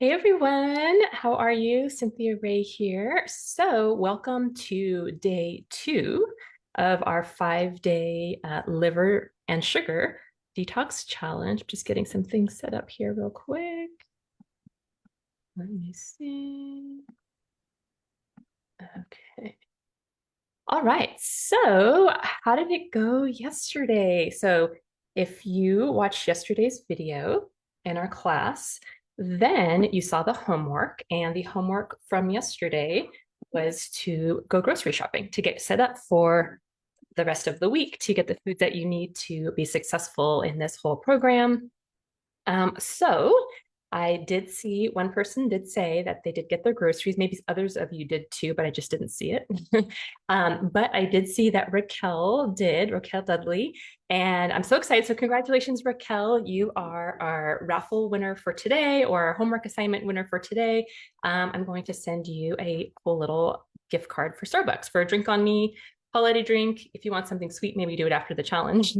Hey everyone, how are you? Cynthia Ray here. So, welcome to day 2 of our 5-day liver and sugar detox challenge. Just getting some things set up here real quick. Let me see. Okay. All right. So, how did it go yesterday? So, if you watched yesterday's video in our class, then you saw the homework, and the homework from yesterday was to go grocery shopping to get set up for the rest of the week to get the food that you need to be successful in this whole program. So I did see one person did say that they did get their groceries. Maybe others of you did too, but I just didn't see it. But I did see that Raquel Dudley, and I'm so excited. So congratulations, Raquel. You are our raffle winner for today, or our homework assignment winner for today. I'm going to send you a cool little gift card for Starbucks for a drink on me. Holiday drink. If you want something sweet, maybe do it after the challenge,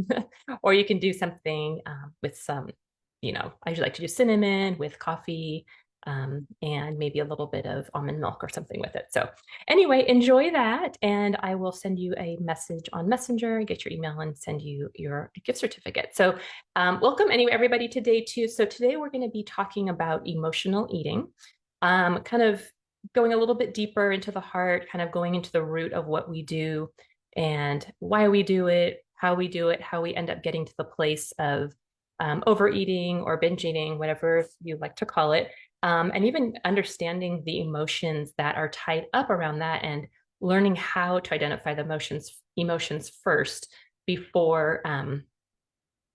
or you can do something with some, I usually like to do cinnamon with coffee, and maybe a little bit of almond milk or something with it. So anyway, enjoy that. And I will send you a message on Messenger, get your email and send you your gift certificate. So welcome anyway, everybody, to day 2. So today we're going to be talking about emotional eating, kind of going a little bit deeper into the heart, kind of going into the root of what we do and why we do it, how we end up getting to the place of overeating or binge eating, whatever you like to call it, and even understanding the emotions that are tied up around that and learning how to identify the emotions first before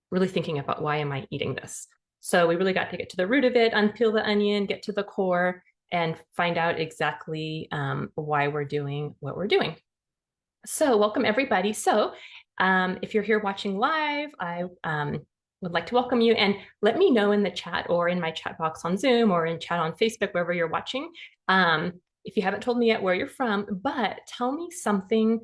really thinking about why am I eating this. So we really got to get to the root of it, unpeel the onion, get to the core, and find out exactly why we're doing what we're doing. So welcome everybody. So if you're here watching live, I would like to welcome you, and let me know in the chat or in my chat box on Zoom or in chat on Facebook, wherever you're watching. If you haven't told me yet where you're from, but tell me something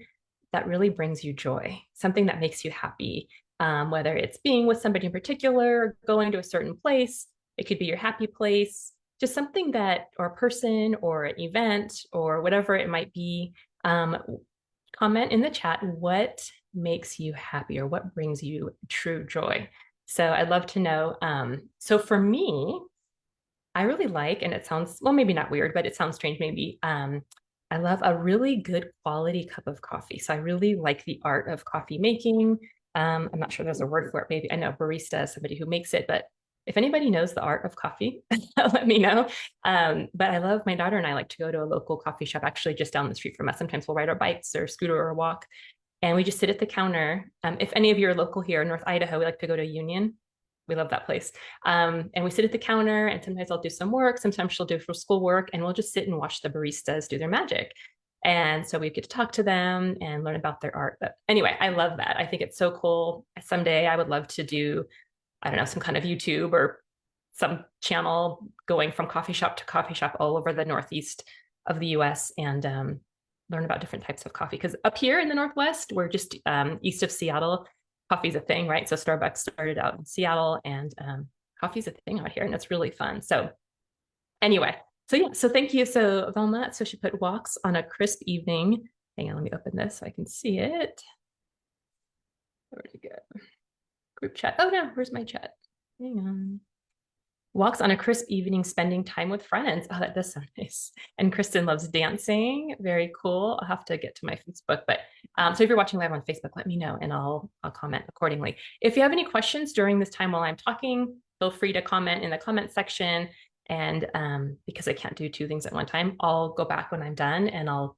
that really brings you joy, something that makes you happy, whether it's being with somebody in particular, going to a certain place, it could be your happy place, just something that, or a person or an event or whatever it might be. Comment in the chat what makes you happy or what brings you true joy. So I'd love to know. So for me, I really like, and it sounds, well, maybe not weird, but it sounds strange maybe. I love a really good quality cup of coffee. So I really like the art of coffee making. I'm not sure there's a word for it. Maybe I know barista is somebody who makes it, but if anybody knows the art of coffee, let me know. But I love, my daughter and I like to go to a local coffee shop actually just down the street from us. Sometimes we'll ride our bikes or scooter or walk, and we just sit at the counter. If any of you are local here in North Idaho, we like to go to Union. We love that place. And we sit at the counter, and sometimes I'll do some work. Sometimes she'll do for school work, and we'll just sit and watch the baristas do their magic. And so we get to talk to them and learn about their art. But anyway, I love that. I think it's so cool. Someday I would love to do, I don't know, some kind of YouTube or some channel going from coffee shop to coffee shop all over the Northeast of the US, and learn about different types of coffee. Because up here in the Northwest, we're just east of Seattle. Coffee's a thing, right? So Starbucks started out in Seattle, and coffee's a thing out here, and it's really fun. So anyway, so yeah, so thank you. So Velma, so she put walks on a crisp evening. Hang on, let me open this so I can see it. Where'd it go? Group chat. Oh no, where's my chat? Hang on. Walks on a crisp evening, spending time with friends. Oh, that does sound nice. And Kristen loves dancing. Very cool. I'll have to get to my Facebook. But so if you're watching live on Facebook, let me know and I'll comment accordingly. If you have any questions during this time while I'm talking, feel free to comment in the comment section. And because I can't do 2 things at one time, I'll go back when I'm done and I'll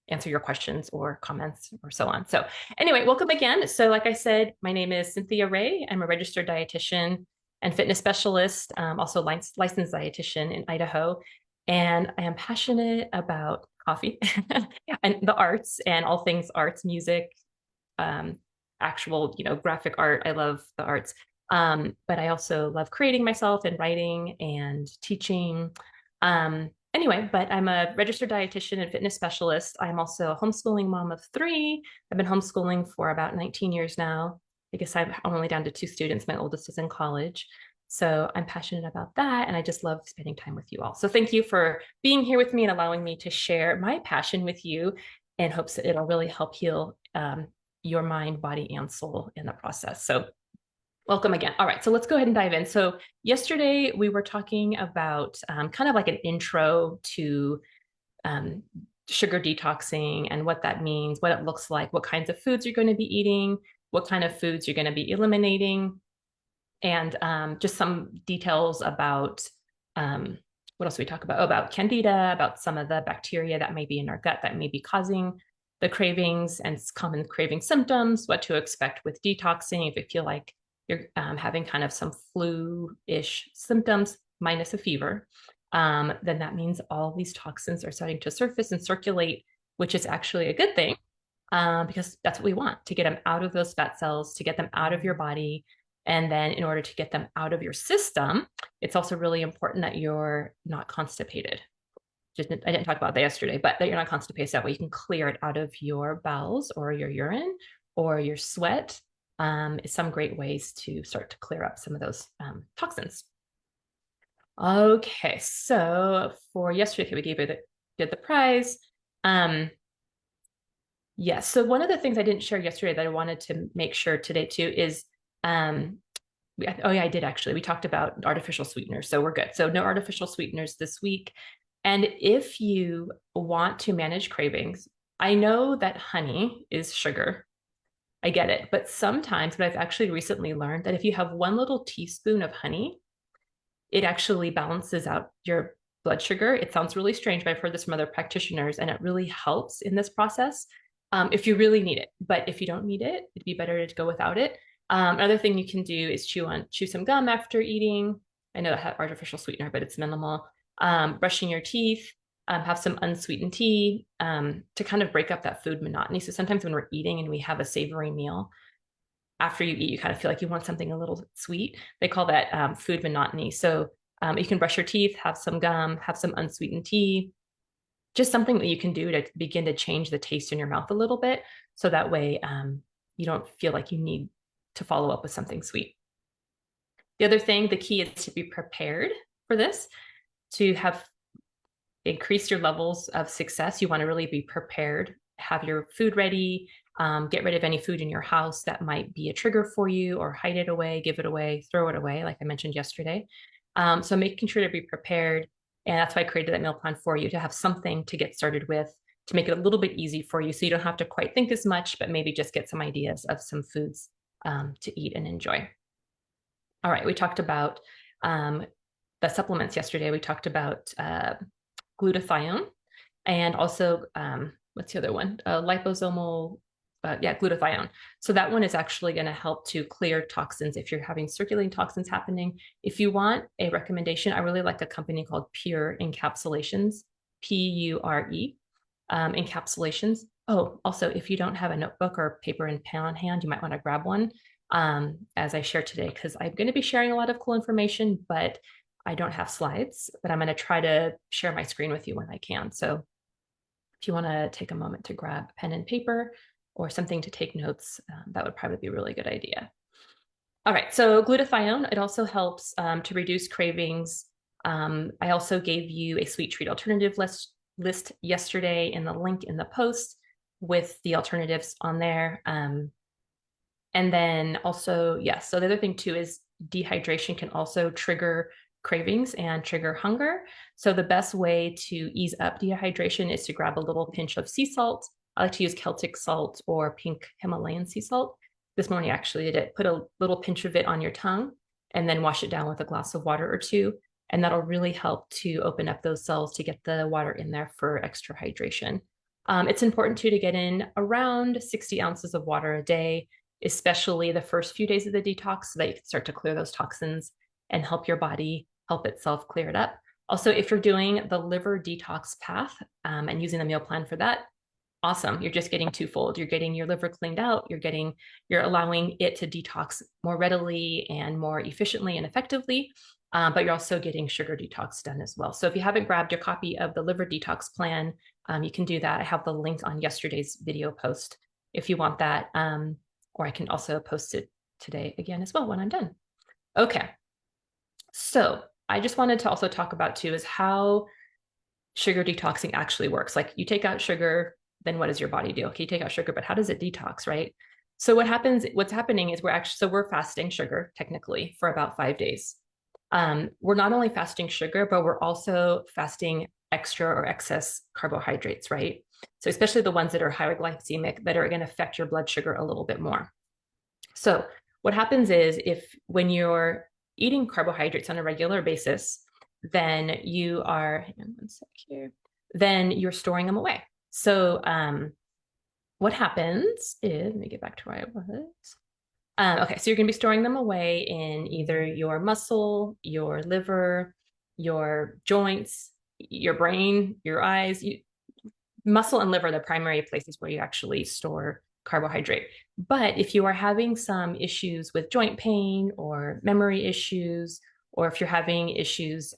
answer your questions or comments or so on. So anyway, welcome again. So like I said, my name is Cynthia Ray. I'm a registered dietitian and fitness specialist, also licensed dietitian in Idaho. And I am passionate about coffee and the arts and all things arts, music, actual, graphic art. I love the arts. But I also love creating myself and writing and teaching. Anyway, but I'm a registered dietitian and fitness specialist. I'm also a homeschooling mom of 3. I've been homeschooling for about 19 years now. I guess I'm only down to 2 students. My oldest is in college. So I'm passionate about that, and I just love spending time with you all. So thank you for being here with me and allowing me to share my passion with you in hopes that it'll really help heal your mind, body, and soul in the process. So welcome again. All right, so let's go ahead and dive in. So yesterday we were talking about kind of like an intro to um, sugar detoxing and what that means, what it looks like, what kinds of foods you're going to be eating, what kind of foods you're going to be eliminating, and just some details about what else we talk about? Oh, about candida, about some of the bacteria that may be in our gut that may be causing the cravings and common craving symptoms, what to expect with detoxing if you feel like you're having kind of some flu-ish symptoms minus a fever. Then that means all these toxins are starting to surface and circulate, which is actually a good thing because that's what we want to get them out of those fat cells, to get them out of your body. And then, in order to get them out of your system, it's also really important that you're not constipated. I didn't talk about that yesterday, but that you're not constipated. So that way you can clear it out of your bowels or your urine or your sweat. Is some great ways to start to clear up some of those toxins. Okay, so for yesterday, we did the prize. Yes. So one of the things I didn't share yesterday that I wanted to make sure today too is, oh yeah, I did actually. We talked about artificial sweeteners, so we're good. So no artificial sweeteners this week. And if you want to manage cravings, I know that honey is sugar. I get it. But sometimes, but I've actually recently learned that if you have one little teaspoon of honey, it actually balances out your blood sugar. It sounds really strange, but I've heard this from other practitioners, and it really helps in this process if you really need it. But if you don't need it, it'd be better to go without it. Another thing you can do is chew some gum after eating. I know that has artificial sweetener, but it's minimal. Brushing your teeth, have some unsweetened tea to kind of break up that food monotony. So sometimes when we're eating and we have a savory meal, after you eat, you kind of feel like you want something a little sweet. They call that food monotony. So you can brush your teeth, have some gum, have some unsweetened tea, just something that you can do to begin to change the taste in your mouth a little bit. So that way you don't feel like you need to follow up with something sweet. The other thing, the key is to be prepared for this, to have increase your levels of success. You want to really be prepared, have your food ready, get rid of any food in your house that might be a trigger for you, or hide it away, give it away, throw it away, like I mentioned yesterday. So making sure to be prepared. And that's why I created that meal plan for you, to have something to get started with, to make it a little bit easy for you so you don't have to quite think as much, but maybe just get some ideas of some foods to eat and enjoy. All right, we talked about the supplements yesterday. We talked about glutathione and also what's the other one? Liposomal, glutathione. So that one is actually going to help to clear toxins if you're having circulating toxins happening. If you want a recommendation, I really like a company called Pure Encapsulations, Pure Encapsulations. Oh, also, if you don't have a notebook or paper and pen on hand, you might want to grab one as I share today, because I'm going to be sharing a lot of cool information, but I don't have slides, but I'm going to try to share my screen with you when I can. So if you want to take a moment to grab pen and paper or something to take notes, that would probably be a really good idea. All right, so glutathione, it also helps to reduce cravings. I also gave you a sweet treat alternative list yesterday in the link in the post with the alternatives on there. And then also, yes, so the other thing too is dehydration can also trigger cravings and trigger hunger. So the best way to ease up dehydration is to grab a little pinch of sea salt. I like to use Celtic salt or pink Himalayan sea salt. This morning, actually, I did put a little pinch of it on your tongue and then wash it down with a glass of water or two. And that'll really help to open up those cells to get the water in there for extra hydration. It's important too to get in around 60 ounces of water a day, especially the first few days of the detox, so that you can start to clear those toxins and help your body help itself clear it up. Also, if you're doing the liver detox path and using the meal plan for that, awesome. You're just getting twofold. You're getting your liver cleaned out. You're allowing it to detox more readily and more efficiently and effectively. But you're also getting sugar detox done as well. So if you haven't grabbed your copy of the liver detox plan, you can do that. I have the link on yesterday's video post if you want that. Or I can also post it today again as well when I'm done. Okay. So I just wanted to also talk about too is how sugar detoxing actually works. Like you take out sugar, then what does your body do? Okay, you take out sugar, but how does it detox, right? So what's happening is we're fasting sugar technically for about 5 days. We're not only fasting sugar, but we're also fasting extra or excess carbohydrates, right? So especially the ones that are higher glycemic that are going to affect your blood sugar a little bit more. So what happens is if when you're eating carbohydrates on a regular basis, then you are, hang on one sec here, then you're storing them away. So what happens is, let me get back to where I was. Okay, so you're going to be storing them away in either your muscle, your liver, your joints, your brain, your eyes. Muscle and liver are the primary places where you actually store carbohydrate. But if you are having some issues with joint pain or memory issues, or if you're having issues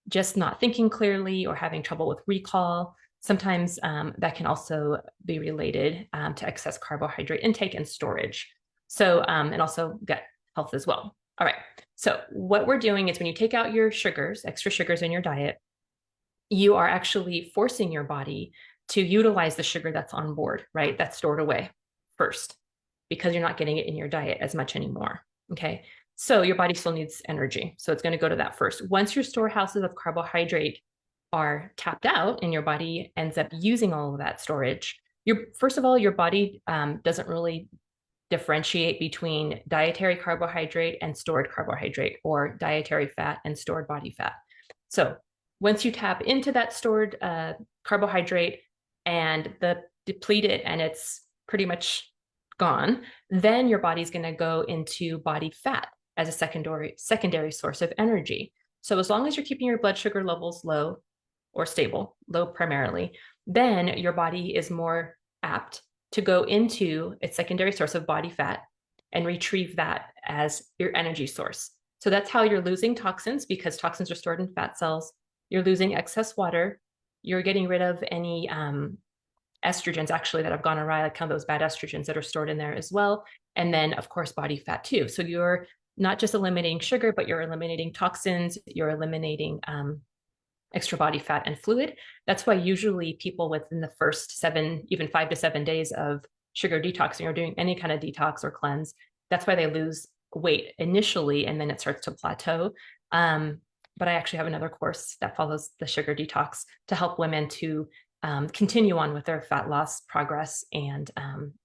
just not thinking clearly or having trouble with recall, sometimes that can also be related to excess carbohydrate intake and storage. So, and also gut health as well. All right. So, what we're doing is when you take out your sugars, extra sugars in your diet, you are actually forcing your body to utilize the sugar that's on board, right? That's stored away first because you're not getting it in your diet as much anymore. Okay. So your body still needs energy. So it's going to go to that first. Once your storehouses of carbohydrate are tapped out and your body ends up using all of that storage, first of all, your body doesn't really differentiate between dietary carbohydrate and stored carbohydrate or dietary fat and stored body fat. So once you tap into that stored carbohydrate and deplete it and it's pretty much gone, then your body's going to go into body fat as a secondary source of energy. So as long as you're keeping your blood sugar levels low or stable, low primarily, then your body is more apt to go into its secondary source of body fat and retrieve that as your energy source. So that's how you're losing toxins because toxins are stored in fat cells. You're losing excess water. You're getting rid of any estrogens actually that have gone awry, like kind of those bad estrogens that are stored in there as well. And then, of course, body fat too. So you're not just eliminating sugar, but you're eliminating toxins. You're eliminating extra body fat and fluid. That's why usually people within the first 7, even 5 to 7 days of sugar detoxing or doing any kind of detox or cleanse, that's why they lose weight initially and then it starts to plateau. But I actually have another course that follows the sugar detox to help women to continue on with their fat loss progress and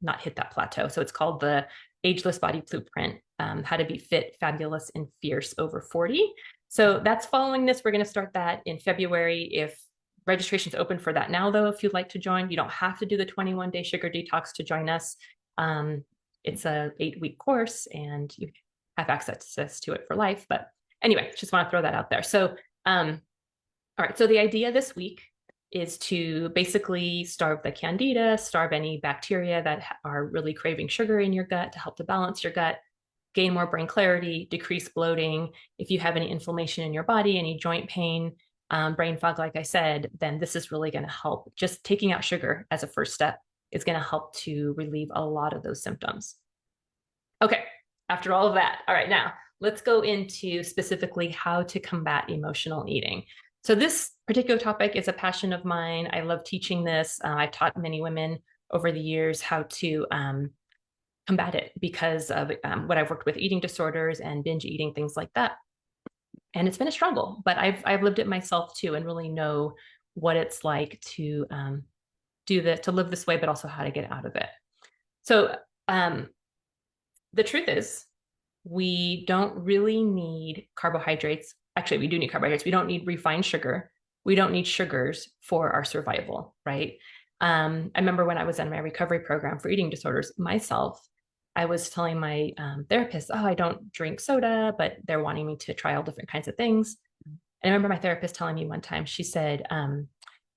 not hit that plateau. So it's called the Ageless Body Blueprint, How to Be Fit, Fabulous, and Fierce Over 40. So that's following this. We're going to start that in February. If registration's open for that now, though, if you'd like to join, you don't have to do the 21-day sugar detox to join us. It's a 8-week course and you have access to it for life. But anyway, just want to throw that out there. So, all right. So the idea this week is to basically starve the candida, starve any bacteria that are really craving sugar in your gut to help to balance your gut, gain more brain clarity, decrease bloating. If you have any inflammation in your body, any joint pain, brain fog, like I said, then this is really going to help. Just taking out sugar as a first step is going to help to relieve a lot of those symptoms. Okay, after all of that, all right, now let's go into specifically how to combat emotional eating. So this particular topic is a passion of mine. I love teaching this. I've taught many women over the years how to combat it because of what I've worked with eating disorders and binge eating, things like that. And it's been a struggle, but I've lived it myself too and really know what it's like to to live this way, but also how to get out of it. So the truth is, we don't really need carbohydrates. Actually, we do need carbohydrates. We don't need refined sugar. We don't need sugars for our survival, right? I remember when I was in my recovery program for eating disorders myself, I was telling my therapist, oh, I don't drink soda, but they're wanting me to try all different kinds of things. And I remember my therapist telling me one time, she said,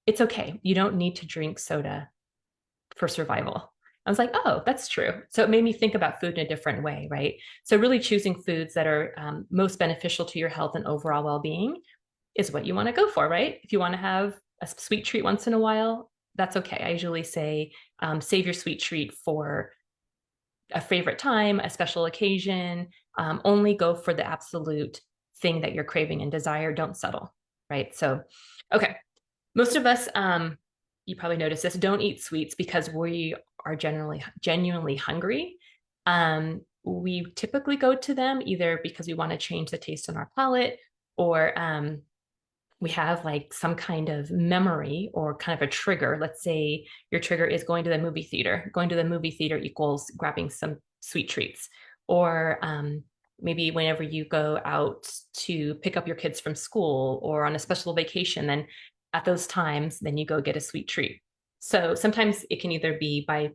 it's okay. You don't need to drink soda for survival. I was like, oh, that's true. So it made me think about food in a different way, right? So really choosing foods that are most beneficial to your health and overall well-being is what you want to go for, right? If you want to have a sweet treat once in a while, that's okay. I usually say save your sweet treat for a favorite time, a special occasion. Only go for the absolute thing that you're craving and desire, don't settle, right? So, okay, most of us, you probably noticed this, don't eat sweets because we are generally genuinely hungry. We typically go to them either because we want to change the taste on our palate, or we have like some kind of memory or kind of a trigger. Let's say your trigger is going to the movie theater. Going to the movie theater equals grabbing some sweet treats. Or maybe whenever you go out to pick up your kids from school or on a special vacation, then at those times, then you go get a sweet treat. So sometimes it can either be by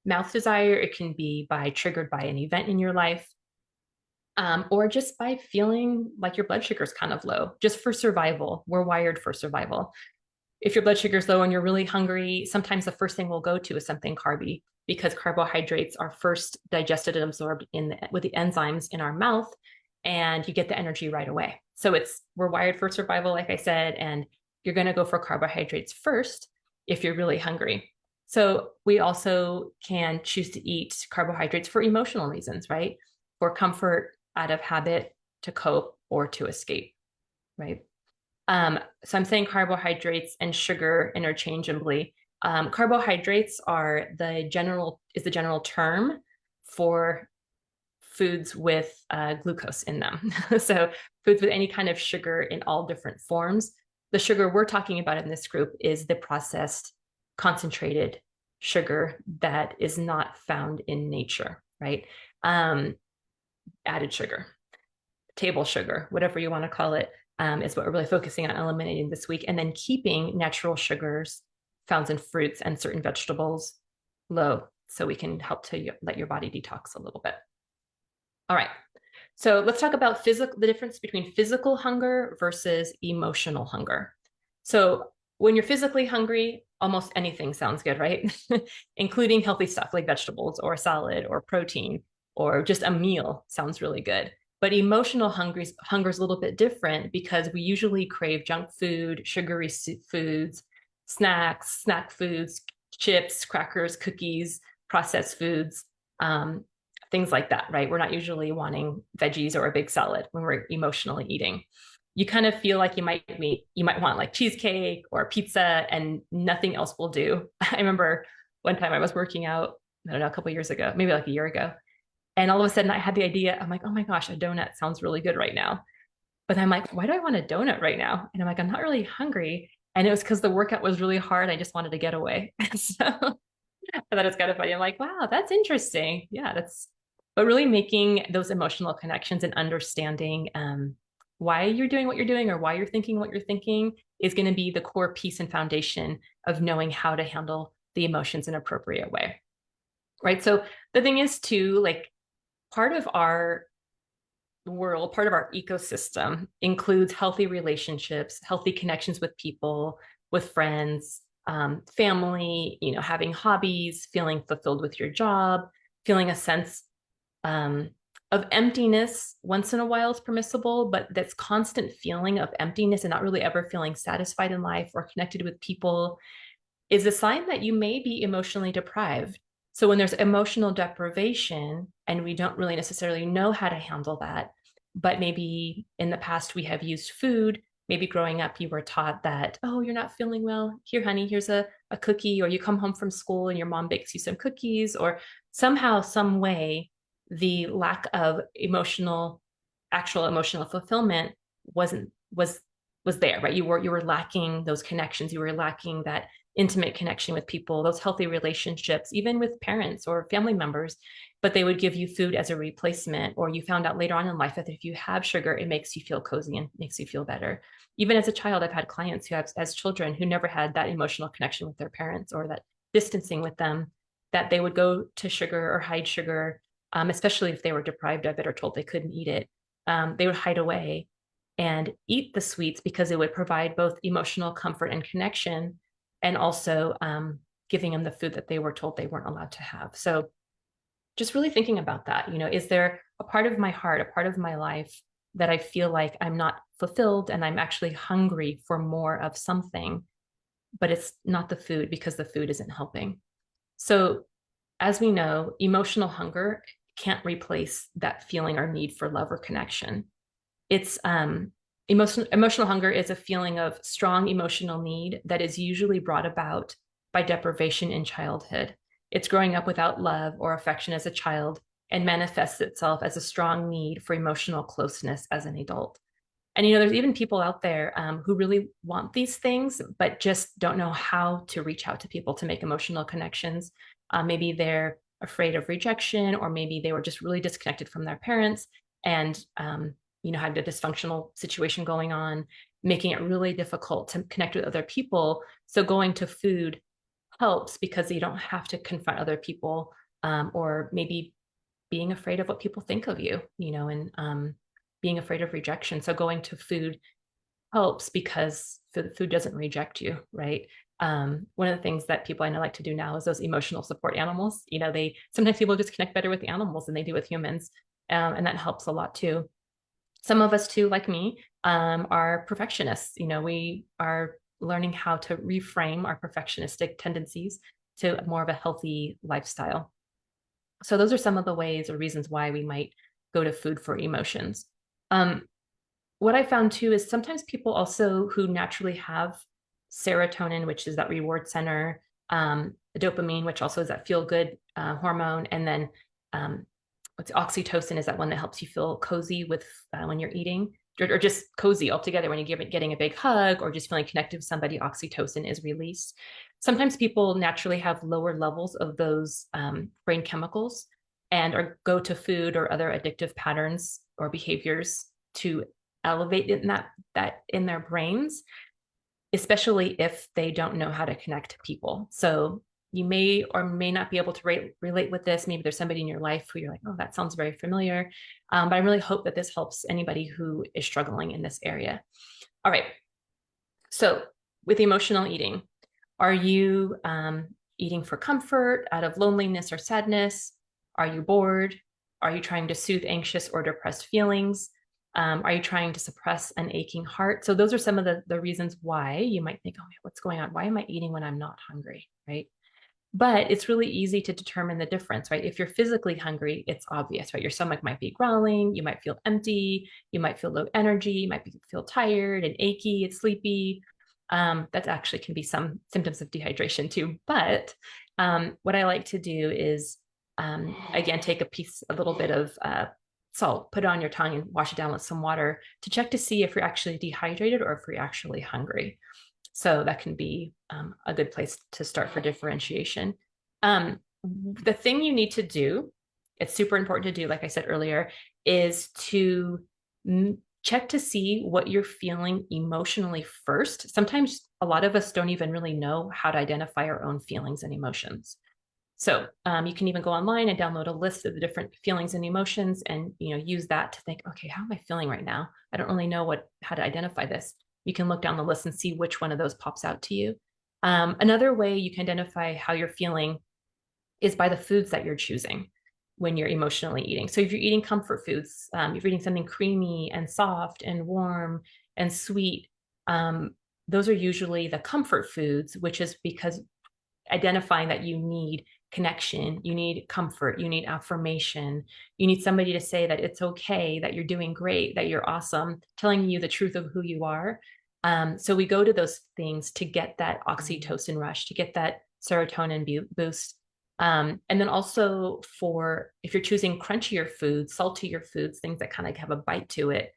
mouth desire, it can be by triggered by an event in your life, or just by feeling like your blood sugar is kind of low, just for survival. We're wired for survival. If your blood sugar is low and you're really hungry, sometimes the first thing we'll go to is something carby, because carbohydrates are first digested and absorbed with the enzymes in our mouth, and you get the energy right away. So we're wired for survival, like I said, and you're going to go for carbohydrates first if you're really hungry. So we also can choose to eat carbohydrates for emotional reasons, right? For comfort, out of habit, to cope, or to escape, right? So I'm saying carbohydrates and sugar interchangeably. Carbohydrates are the general term for foods with glucose in them. So foods with any kind of sugar in all different forms. The sugar we're talking about in this group is the processed concentrated sugar that is not found in nature, right? Added sugar, table sugar, whatever you want to call it, is what we're really focusing on eliminating this week. And then keeping natural sugars found in fruits and certain vegetables low, so we can help to let your body detox a little bit. All right. So let's talk about the difference between physical hunger versus emotional hunger. So when you're physically hungry, almost anything sounds good, right? Including healthy stuff like vegetables or salad or protein or just a meal sounds really good. But emotional hunger is a little bit different, because we usually crave junk food, sugary foods, snacks, snack foods, chips, crackers, cookies, processed foods, things like that, right? We're not usually wanting veggies or a big salad when we're emotionally eating. You kind of feel like you might want like cheesecake or pizza, and nothing else will do. I remember one time I was working out, I don't know, a couple of years ago, maybe like a year ago. And all of a sudden I had the idea, I'm like, oh my gosh, a donut sounds really good right now. But I'm like, why do I want a donut right now? And I'm like, I'm not really hungry. And it was because the workout was really hard. I just wanted to get away. So I thought it's kind of funny. I'm like, wow, that's interesting. Yeah, but really making those emotional connections and understanding why you're doing what you're doing, or why you're thinking what you're thinking, is going to be the core piece and foundation of knowing how to handle the emotions in an appropriate way. Right. So the thing is too, like, part of our world, part of our ecosystem includes healthy relationships, healthy connections with people, with friends, family, having hobbies, feeling fulfilled with your job, feeling a sense of emptiness once in a while is permissible, but that's constant feeling of emptiness and not really ever feeling satisfied in life or connected with people is a sign that you may be emotionally deprived. So when there's emotional deprivation and we don't really necessarily know how to handle that, but maybe in the past we have used food, maybe growing up you were taught that, oh, you're not feeling well, here honey, here's a cookie, or you come home from school and your mom bakes you some cookies, or somehow, some way, the lack of actual emotional fulfillment was there, right? You were lacking those connections, you were lacking that intimate connection with people, those healthy relationships, even with parents or family members, but they would give you food as a replacement. Or you found out later on in life that if you have sugar, it makes you feel cozy and makes you feel better. Even as a child, I've had clients as children, who never had that emotional connection with their parents, or that distancing with them, that they would go to sugar or hide sugar, especially if they were deprived of it or told they couldn't eat it. They would hide away and eat the sweets because it would provide both emotional comfort and connection, and also giving them the food that they were told they weren't allowed to have. So just really thinking about that, is there a part of my heart, a part of my life that I feel like I'm not fulfilled and I'm actually hungry for more of something, but it's not the food because the food isn't helping. So as we know, emotional hunger can't replace that feeling or need for love or connection. It's emotional hunger is a feeling of strong emotional need that is usually brought about by deprivation in childhood. It's growing up without love or affection as a child and manifests itself as a strong need for emotional closeness as an adult. And there's even people out there who really want these things, but just don't know how to reach out to people to make emotional connections. Maybe they're afraid of rejection, or maybe they were just really disconnected from their parents and had a dysfunctional situation going on, making it really difficult to connect with other people. So going to food helps because you don't have to confront other people, or maybe being afraid of what people think of you, and being afraid of rejection. So going to food helps because food doesn't reject you, right? One of the things that people I know like to do now is those emotional support animals. They sometimes people just connect better with the animals than they do with humans, and that helps a lot too. Some of us too, like me, are perfectionists. We are learning how to reframe our perfectionistic tendencies to more of a healthy lifestyle. So those are some of the ways or reasons why we might go to food for emotions. Um, what I found too is sometimes people also who naturally have serotonin, which is that reward center, dopamine, which also is that feel good hormone, and then um, what's oxytocin is that one that helps you feel cozy with when you're eating, or just cozy altogether when you're getting a big hug or just feeling connected with somebody. Oxytocin is released. Sometimes people naturally have lower levels of those brain chemicals and or go to food or other addictive patterns or behaviors to elevate in that in their brains, especially if they don't know how to connect to people. So you may or may not be able to relate with this. Maybe there's somebody in your life who you're like, oh, that sounds very familiar. But I really hope that this helps anybody who is struggling in this area. All right. So with emotional eating, are you eating for comfort out of loneliness or sadness? Are you bored? Are you trying to soothe anxious or depressed feelings? Are you trying to suppress an aching heart? So those are some of the reasons why you might think, oh, what's going on? Why am I eating when I'm not hungry, right? But it's really easy to determine the difference, right? If you're physically hungry, it's obvious, right? Your stomach might be growling, you might feel empty, you might feel low energy, you might feel tired and achy and sleepy. That actually can be some symptoms of dehydration too. But what I like to do is, again, take a little bit of salt, put it on your tongue and wash it down with some water to check to see if you're actually dehydrated or if you're actually hungry. So that can be a good place to start for differentiation. The thing you need to do, it's super important to do, like I said earlier, is to check to see what you're feeling emotionally first. Sometimes a lot of us don't even really know how to identify our own feelings and emotions. So you can even go online and download a list of the different feelings and emotions, and use that to think, okay, how am I feeling right now? I don't really know how to identify this. You can look down the list and see which one of those pops out to you. Another way you can identify how you're feeling is by the foods that you're choosing when you're emotionally eating. So if you're eating comfort foods, if you're eating something creamy and soft and warm and sweet, those are usually the comfort foods, which is because identifying that you need connection, you need comfort, you need affirmation, you need somebody to say that it's okay, that you're doing great, that you're awesome, telling you the truth of who you are. So we go to those things to get that oxytocin rush, to get that serotonin boost. And then also for if you're choosing crunchier foods, saltier foods, things that kind of have a bite to it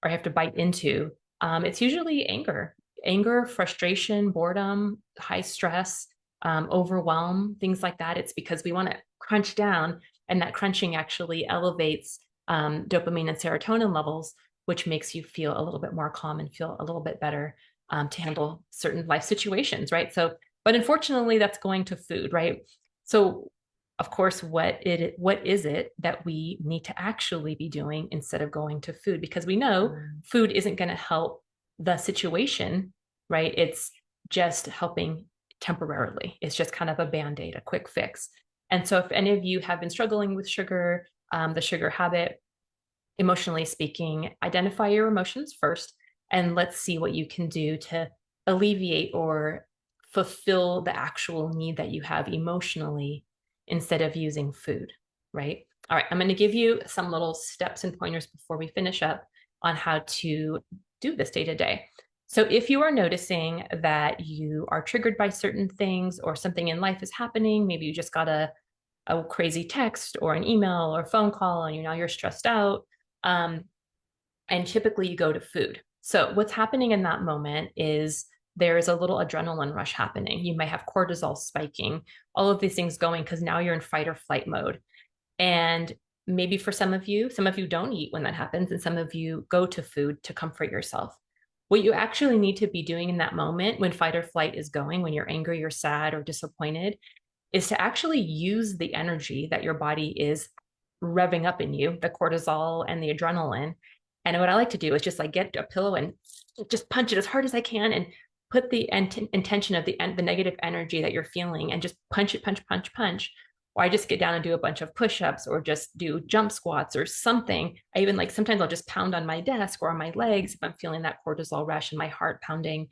or have to bite into, it's usually anger, frustration, boredom, high stress, overwhelm, things like that. It's because we want to crunch down, and that crunching actually elevates dopamine and serotonin levels, which makes you feel a little bit more calm and feel a little bit better to handle certain life situations, right? So, but unfortunately, that's going to food, right? So, of course, what is it that we need to actually be doing instead of going to food? Because we know food isn't going to help the situation, right? It's just helping temporarily. It's just kind of a band-aid, a quick fix. And so if any of you have been struggling with sugar, the sugar habit, emotionally speaking, identify your emotions first, and let's see what you can do to alleviate or fulfill the actual need that you have emotionally instead of using food, right? All right, I'm going to give you some little steps and pointers before we finish up on how to do this day to day. So if you are noticing that you are triggered by certain things or something in life is happening, maybe you just got a crazy text or an email or phone call and you're stressed out, and typically you go to food. So what's happening in that moment is there's a little adrenaline rush happening. You may have cortisol spiking, all of these things going because now you're in fight or flight mode. And maybe for some of you don't eat when that happens, and some of you go to food to comfort yourself. What you actually need to be doing in that moment when fight or flight is going, when you're angry or sad or disappointed, is to actually use the energy that your body is revving up in you, the cortisol and the adrenaline. And what I like to do is just like get a pillow and just punch it as hard as I can and put the intention of the negative energy that you're feeling and just punch it, punch, punch, punch. Or I just get down and do a bunch of push-ups or just do jump squats or something. I even like sometimes I'll just pound on my desk or on my legs if I'm feeling that cortisol rush and my heart pounding,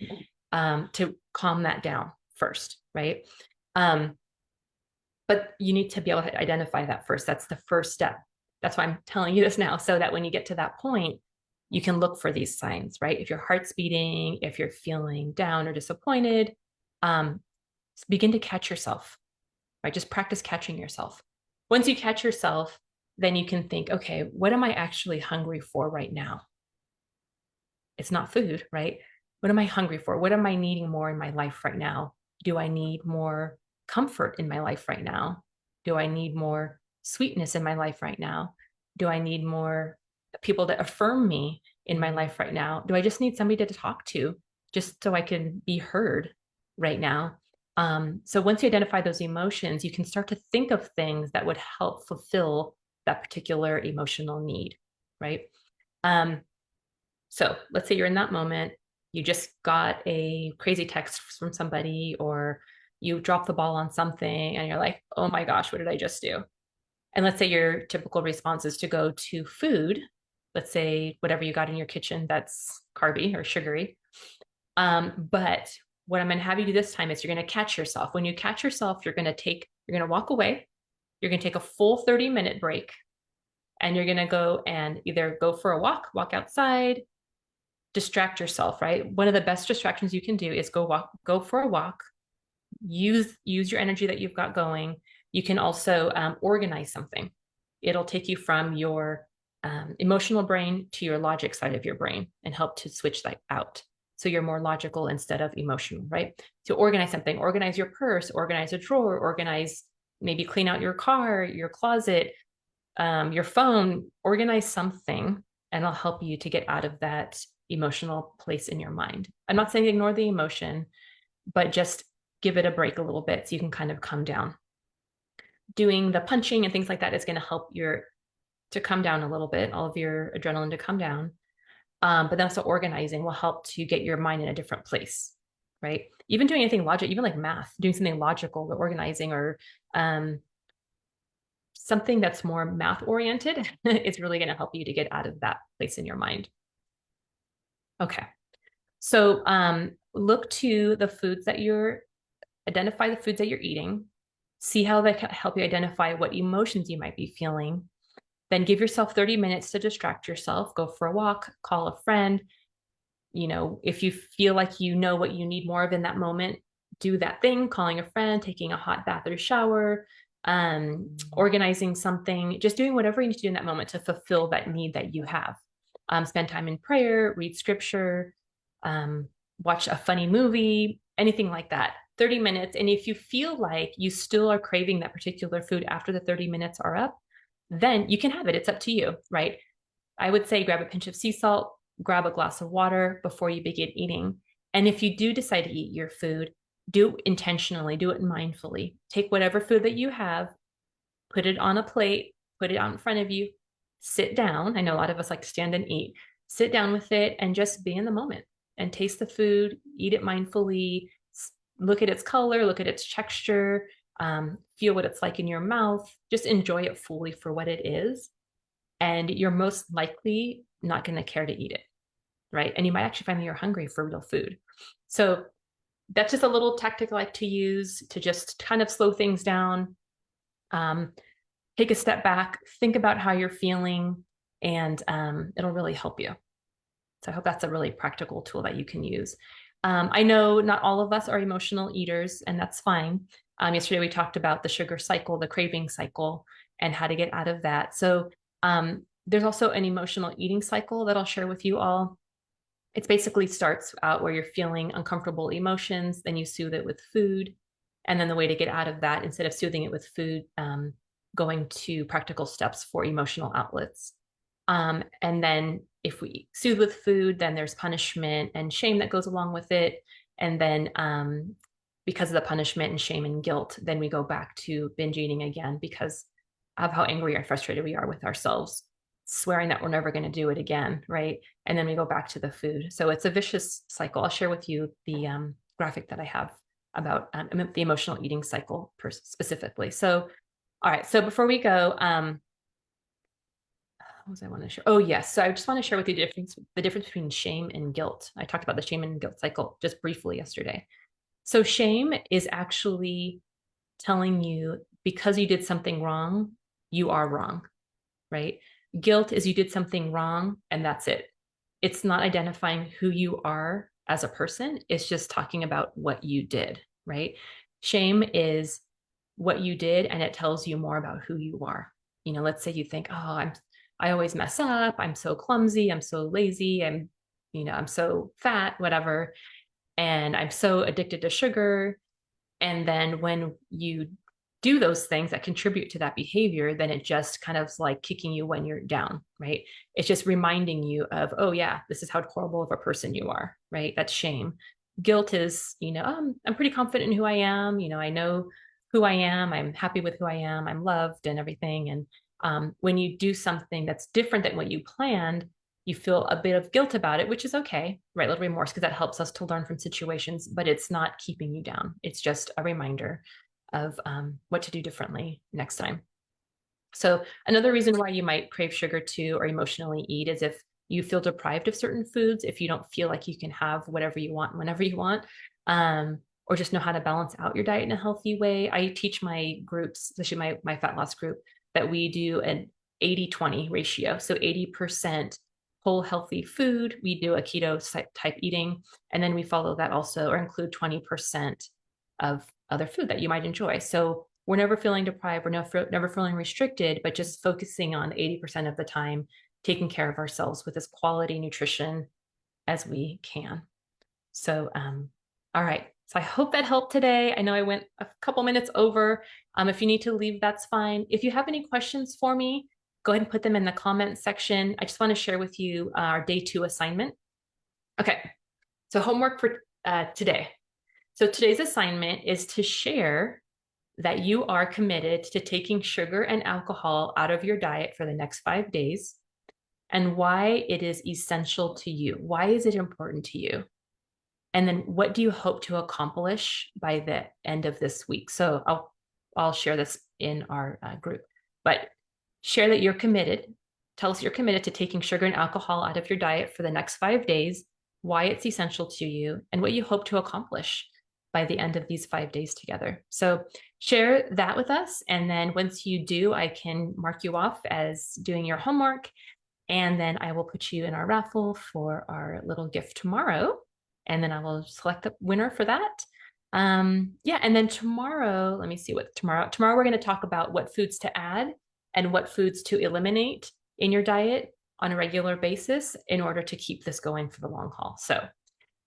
to calm that down first, right? But you need to be able to identify that first. That's the first step. That's why I'm telling you this now, so that when you get to that point, you can look for these signs, right? If your heart's beating, if you're feeling down or disappointed, begin to catch yourself, right? Just practice catching yourself. Once you catch yourself, then you can think, okay, what am I actually hungry for right now? It's not food, right? What am I hungry for? What am I needing more in my life right now? Do I need more comfort in my life right now? Do I need more sweetness in my life right now? Do I need more people that affirm me in my life right now? Do I just need somebody to talk to just so I can be heard right now? So once you identify those emotions, you can start to think of things that would help fulfill that particular emotional need, right? So let's say you're in that moment, you just got a crazy text from somebody, or you dropped the ball on something and you're like, oh my gosh, what did I just do? And let's say your typical response is to go to food. Let's say whatever you got in your kitchen that's carby or sugary. But what I'm going to have you do this time is you're going to catch yourself. When you catch yourself, you're going to walk away. You're going to take a full 30-minute break, and you're going to go and either go for a walk outside, distract yourself, right? One of the best distractions you can do is go for a walk, use your energy that you've got going. You can also organize something. It'll take you from your emotional brain to your logic side of your brain and help to switch that out. So you're more logical instead of emotional, right? So organize something, organize your purse, organize a drawer, organize, maybe clean out your car, your closet, your phone, organize something, and it'll help you to get out of that emotional place in your mind. I'm not saying ignore the emotion, but just give it a break a little bit so you can kind of come down. Doing the punching and things like that is going to help to come down a little bit, all of your adrenaline to come down. But then also organizing will help to get your mind in a different place, right? Even doing anything logic, even like math, doing something logical, or organizing, or something that's more math oriented is really going to help you to get out of that place in your mind. Okay. So look to the foods that identify the foods that you're eating, see how they can help you identify what emotions you might be feeling. Then give yourself 30 minutes to distract yourself, go for a walk, call a friend. If you feel like you know what you need more of in that moment, do that thing, calling a friend, taking a hot bath or shower, organizing something, just doing whatever you need to do in that moment to fulfill that need that you have. Spend time in prayer, read scripture, watch a funny movie, anything like that. 30 minutes. And if you feel like you still are craving that particular food after the 30 minutes are up, then you can have it. It's up to you, right? I would say grab a pinch of sea salt, grab a glass of water before you begin eating. And if you do decide to eat your food, do it intentionally, do it mindfully. Take whatever food that you have, put it on a plate, put it out in front of you, sit down. I know a lot of us like to stand and eat. Sit down with it and just be in the moment and taste the food, eat it mindfully, look at its color, look at its texture, feel what it's like in your mouth, just enjoy it fully for what it is. And you're most likely not going to care to eat it, right? And you might actually find that you're hungry for real food. So that's just a little tactic I like to use to just kind of slow things down. Take a step back, think about how you're feeling, and it'll really help you. So I hope that's a really practical tool that you can use. I know not all of us are emotional eaters, and that's fine. Yesterday we talked about the sugar cycle, the craving cycle, and how to get out of that. So there's also an emotional eating cycle that I'll share with you all. It basically starts out where you're feeling uncomfortable emotions, then you soothe it with food. And then the way to get out of that, instead of soothing it with food, going to practical steps for emotional outlets. And then if we soothe with food, then there's punishment and shame that goes along with it. And then because of the punishment and shame and guilt, then we go back to binge eating again because of how angry or frustrated we are with ourselves, swearing that we're never going to do it again, right? And then we go back to the food. So it's a vicious cycle. I'll share with you the graphic that I have about the emotional eating cycle specifically. So, all right. So before we go, what was I want to share? Oh, yes. So I just want to share with you the difference between shame and guilt. I talked about the shame and guilt cycle just briefly yesterday. So shame is actually telling you because you did something wrong, you are wrong, right? Guilt is you did something wrong and that's it. It's not identifying who you are as a person. It's just talking about what you did, right? Shame is what you did and it tells you more about who you are. Let's say you think, oh, I always mess up. I'm so clumsy. I'm so lazy. I'm so fat, whatever. And I'm so addicted to sugar. And then when you do those things that contribute to that behavior, then it just kind of like kicking you when you're down, right? It's just reminding you of, oh yeah, this is how horrible of a person you are, right? That's shame. Guilt is, I'm pretty confident in who I am. I know who I am. I'm happy with who I am. I'm loved and everything. And when you do something that's different than what you planned, you feel a bit of guilt about it, which is okay, right? A little remorse because that helps us to learn from situations, but it's not keeping you down. It's just a reminder of what to do differently next time. So another reason why you might crave sugar too or emotionally eat is if you feel deprived of certain foods, if you don't feel like you can have whatever you want whenever you want, or just know how to balance out your diet in a healthy way. I teach my groups, especially my fat loss group, that we do an 80-20 ratio. So 80% whole healthy food, we do a keto type eating, and then we follow that also or include 20% of other food that you might enjoy. So we're never feeling deprived, we're never feeling restricted, but just focusing on 80% of the time, taking care of ourselves with as quality nutrition as we can. So, all right. So I hope that helped today. I know I went a couple minutes over. If you need to leave, that's fine. If you have any questions for me, go ahead and put them in the comment section. I just want to share with you our day 2 assignment. Okay. So homework for today. So today's assignment is to share that you are committed to taking sugar and alcohol out of your diet for the next 5 days and why it is essential to you. Why is it important to you? And then what do you hope to accomplish by the end of this week? So I'll share this in our group, but share that you're committed. Tell us you're committed to taking sugar and alcohol out of your diet for the next 5 days, why it's essential to you, and what you hope to accomplish by the end of these 5 days together. So share that with us. And then once you do, I can mark you off as doing your homework. And then I will put you in our raffle for our little gift tomorrow. And then I will select the winner for that. Yeah, and then tomorrow, let me see what tomorrow we're going to talk about what foods to add and what foods to eliminate in your diet on a regular basis in order to keep this going for the long haul. So,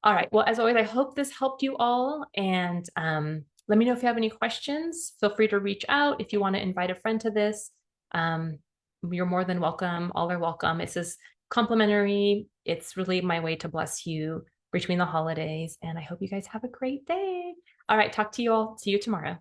all right. Well, as always, I hope this helped you all. And let me know if you have any questions. Feel free to reach out if you want to invite a friend to this. You're more than welcome. All are welcome. This is complimentary. It's really my way to bless you between the holidays. And I hope you guys have a great day. All right. Talk to you all. See you tomorrow.